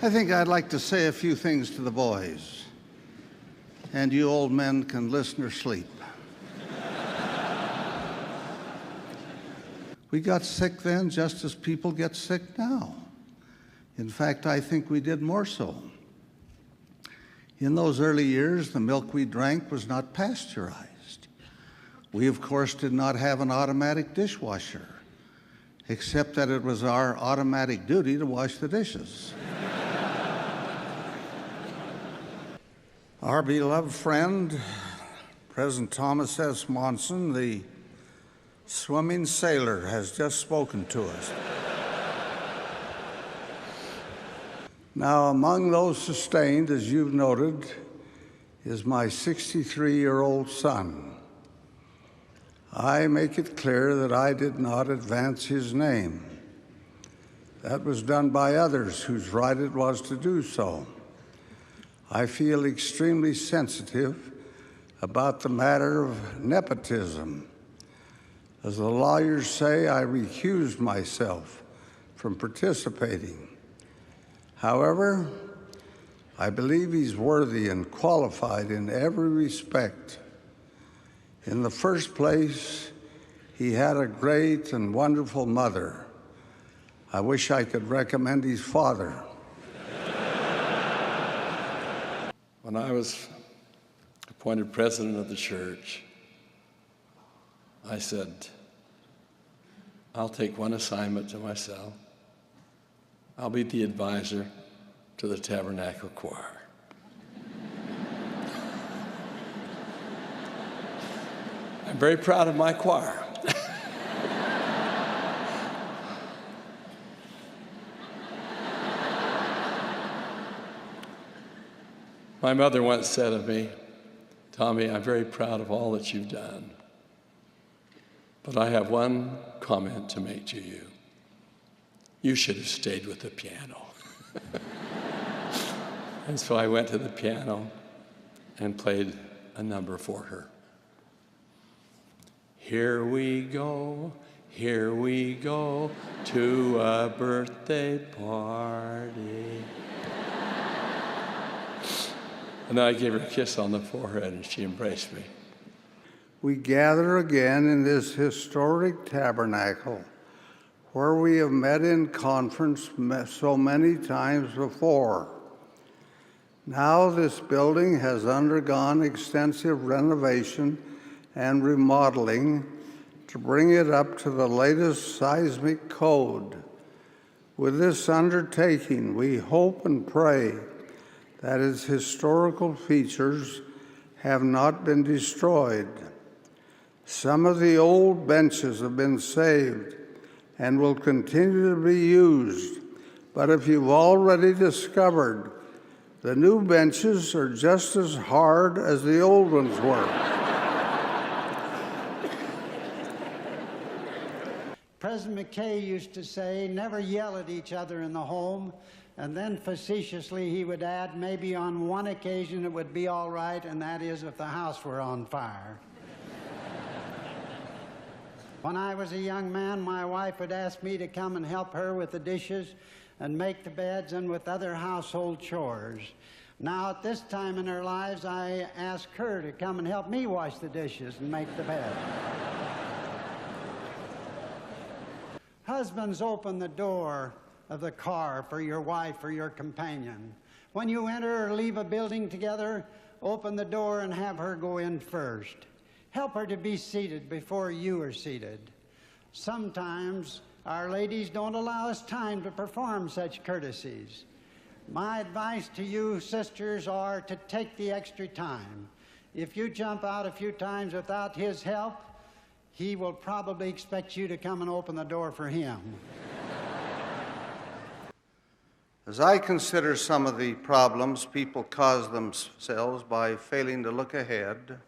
I think I'd like to say a few things to the boys, and you old men can listen or sleep. We got sick then just as people get sick now. In fact, I think we did more so. In those early years, the milk we drank was not pasteurized. We, of course, did not have an automatic dishwasher, except that it was our automatic duty to wash the dishes. Our beloved friend, President Thomas S. Monson, the swimming sailor, has just spoken to us. Now, among those sustained, as you've noted, is my 63-year-old son. I make it clear that I did not advance his name. That was done by others whose right it was to do so. I feel extremely sensitive about the matter of nepotism. As the lawyers say, I recused myself from participating. However, I believe he's worthy and qualified in every respect. In the first place, he had a great and wonderful mother. I wish I could recommend his father. When I was appointed president of the church, I said, I'll take one assignment to myself. I'll be the advisor to the tabernacle choir. I'm very proud of my choir. My mother once said of me, Tommy, I'm very proud of all that you've done, but I have one comment to make to you. You should have stayed with the piano. And so I went to the piano and played a number for her. Here we go to a birthday party. And then I gave her a kiss on the forehead and she embraced me. We gather again in this historic tabernacle where we have met in conference so many times before. Now this building has undergone extensive renovation and remodeling to bring it up to the latest seismic code. With this undertaking, we hope and pray that its historical features have not been destroyed. Some of the old benches have been saved and will continue to be used. But if you've already discovered, the new benches are just as hard as the old ones were. President McKay used to say, never yell at each other in the home, and then facetiously he would add, maybe on one occasion it would be all right, and that is if the house were on fire. When I was a young man, my wife would ask me to come and help her with the dishes and make the beds and with other household chores. Now, at this time in our lives, I ask her to come and help me wash the dishes and make the bed. Husbands, open the door of the car for your wife or your companion. When you enter or leave a building together, open the door and have her go in first. Help her to be seated before you are seated. Sometimes our ladies don't allow us time to perform such courtesies. My advice to you, sisters, are to take the extra time. If you jump out a few times without his help, he will probably expect you to come and open the door for him. As I consider some of the problems people cause themselves by failing to look ahead,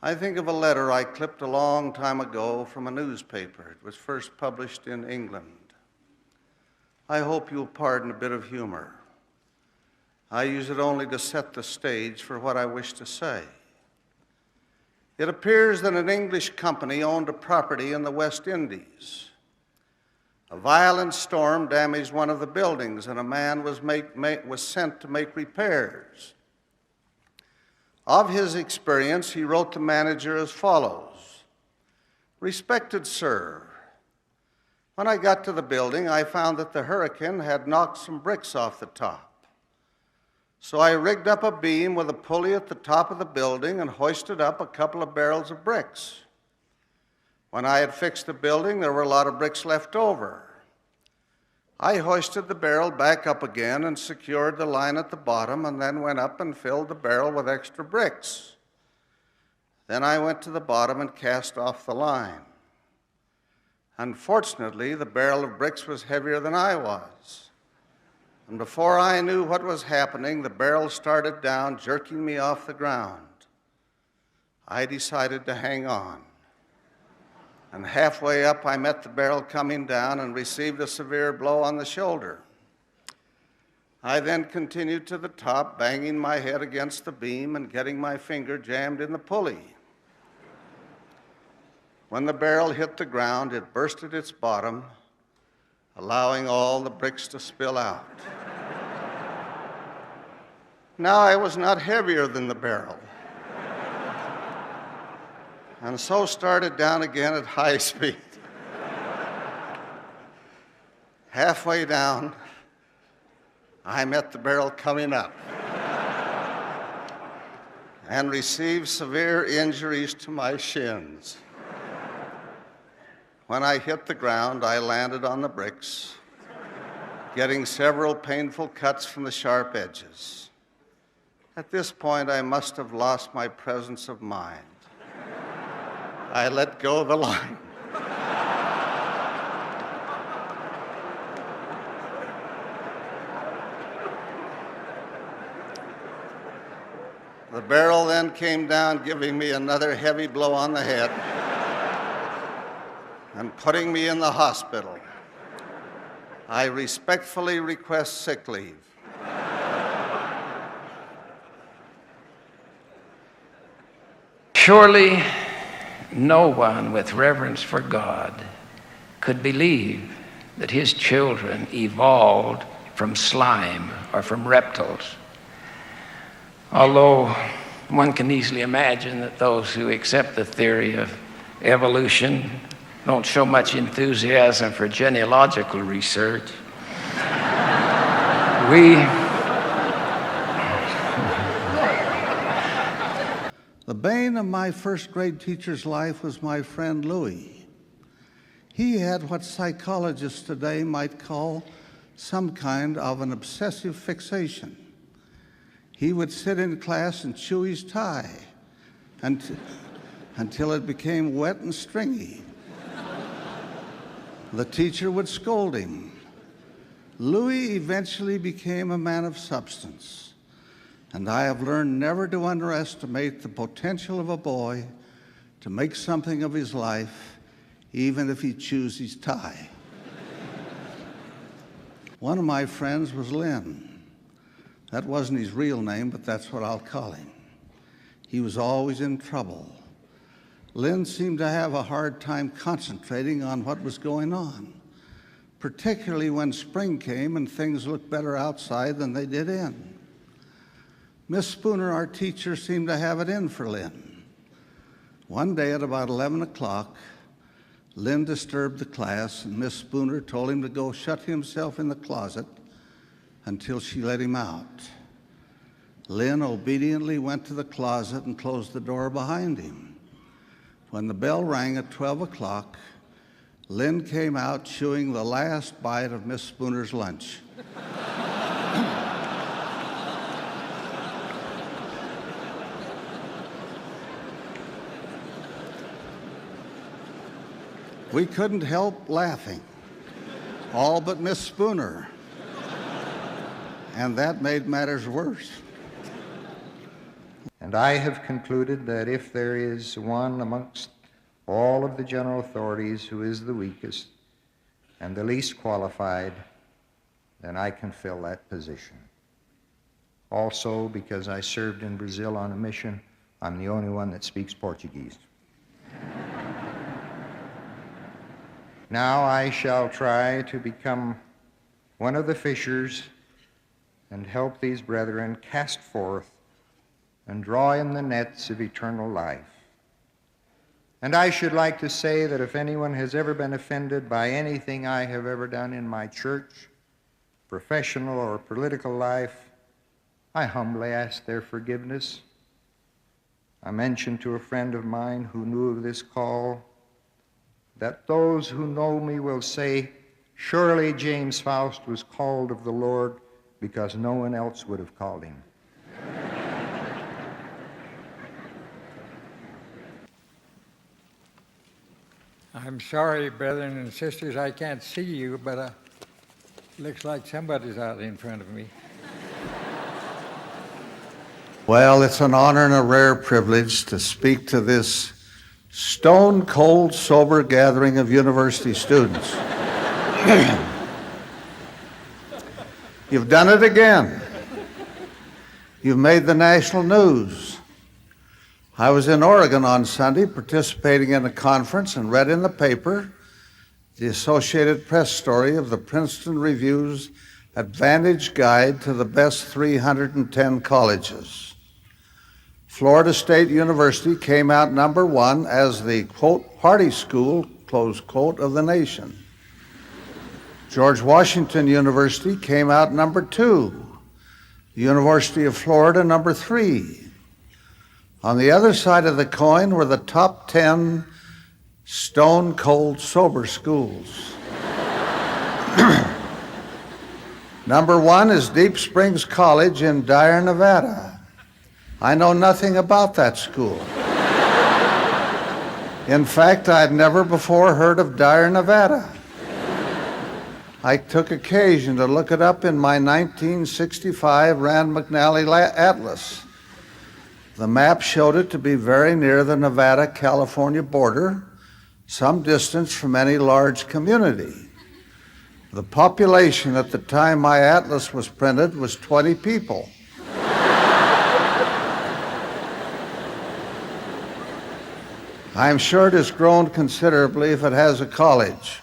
I think of a letter I clipped a long time ago from a newspaper. It was first published in England. I hope you'll pardon a bit of humor. I use it only to set the stage for what I wish to say. It appears that an English company owned a property in the West Indies. A violent storm damaged one of the buildings, and a man was sent to make repairs. Of his experience, he wrote the manager as follows: "Respected sir, when I got to the building, I found that the hurricane had knocked some bricks off the top. So I rigged up a beam with a pulley at the top of the building and hoisted up a couple of barrels of bricks. When I had fixed the building, there were a lot of bricks left over. I hoisted the barrel back up again and secured the line at the bottom, and then went up and filled the barrel with extra bricks. Then I went to the bottom and cast off the line. Unfortunately, the barrel of bricks was heavier than I was. And before I knew what was happening, the barrel started down, jerking me off the ground. I decided to hang on. And halfway up, I met the barrel coming down and received a severe blow on the shoulder. I then continued to the top, banging my head against the beam and getting my finger jammed in the pulley. When the barrel hit the ground, it burst at its bottom, allowing all the bricks to spill out. Now I was not heavier than the barrel, and so started down again at high speed. Halfway down, I met the barrel coming up and received severe injuries to my shins. When I hit the ground, I landed on the bricks, getting several painful cuts from the sharp edges. At this point, I must have lost my presence of mind. I let go of the line. The barrel then came down, giving me another heavy blow on the head and putting me in the hospital. I respectfully request sick leave. Surely no one with reverence for God could believe that his children evolved from slime or from reptiles. Although one can easily imagine that those who accept the theory of evolution don't show much enthusiasm for genealogical research. The bane of my first grade teacher's life was my friend Louis. He had what psychologists today might call some kind of an obsessive fixation. He would sit in class and chew his tie until it became wet and stringy. The teacher would scold him. Louis eventually became a man of substance, and I have learned never to underestimate the potential of a boy to make something of his life, even if he chews his tie. One of my friends was Lynn. That wasn't his real name, but that's what I'll call him. He was always in trouble. Lynn seemed to have a hard time concentrating on what was going on, particularly when spring came and things looked better outside than they did in. Miss Spooner, our teacher, seemed to have it in for Lynn. One day at about 11 o'clock, Lynn disturbed the class, and Miss Spooner told him to go shut himself in the closet until she let him out. Lynn obediently went to the closet and closed the door behind him. When the bell rang at 12 o'clock, Lynn came out chewing the last bite of Miss Spooner's lunch. We couldn't help laughing, all but Miss Spooner, and that made matters worse. And I have concluded that if there is one amongst all of the general authorities who is the weakest and the least qualified, then I can fill that position. Also, because I served in Brazil on a mission, I'm the only one that speaks Portuguese. Now I shall try to become one of the fishers and help these brethren cast forth and draw in the nets of eternal life. And I should like to say that if anyone has ever been offended by anything I have ever done in my church, professional or political life, I humbly ask their forgiveness. I mentioned to a friend of mine who knew of this call that those who know me will say, surely James Faust was called of the Lord because no one else would have called him. I'm sorry, brethren and sisters, I can't see you, but looks like somebody's out in front of me. Well, it's an honor and a rare privilege to speak to this stone-cold, sober gathering of university students. You've done it again. You've made the national news. I was in Oregon on Sunday participating in a conference and read in the paper the Associated Press story of the Princeton Review's Advantage Guide to the Best 310 Colleges. Florida State University came out number one as the, quote, party school, close quote, of the nation. George Washington University came out number two. The University of Florida, number three. On the other side of the coin were the top 10 stone-cold sober schools. Number one is Deep Springs College in Dyer, Nevada. I know nothing about that school. In fact, I'd never before heard of Dyer, Nevada. I took occasion to look it up in my 1965 Rand McNally Atlas. The map showed it to be very near the Nevada-California border, some distance from any large community. The population at the time my atlas was printed was 20 people. I'm sure it has grown considerably if it has a college.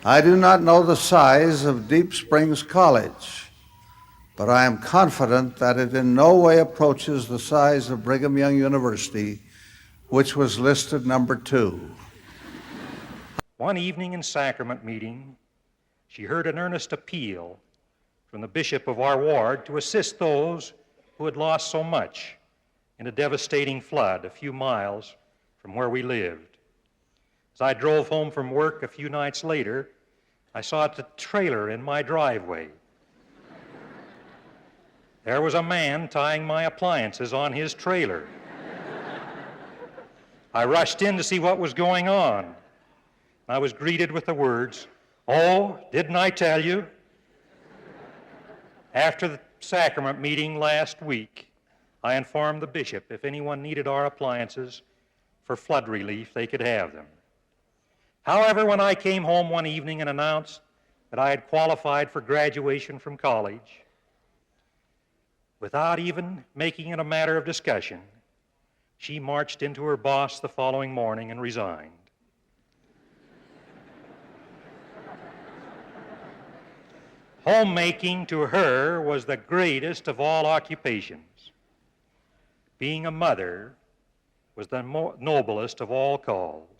I do not know the size of Deep Springs College, but I am confident that it in no way approaches the size of Brigham Young University, which was listed number two. One evening in sacrament meeting, she heard an earnest appeal from the bishop of our ward to assist those who had lost so much in a devastating flood a few miles from where we lived. As I drove home from work a few nights later, I saw the trailer in my driveway. There was a man tying my appliances on his trailer. I rushed in to see what was going on. I was greeted with the words, "Oh, didn't I tell you?" After the sacrament meeting last week, I informed the bishop if anyone needed our appliances for flood relief, they could have them. However, when I came home one evening and announced that I had qualified for graduation from college, without even making it a matter of discussion, she marched into her boss the following morning and resigned. Homemaking to her was the greatest of all occupations. Being a mother was the noblest of all calls.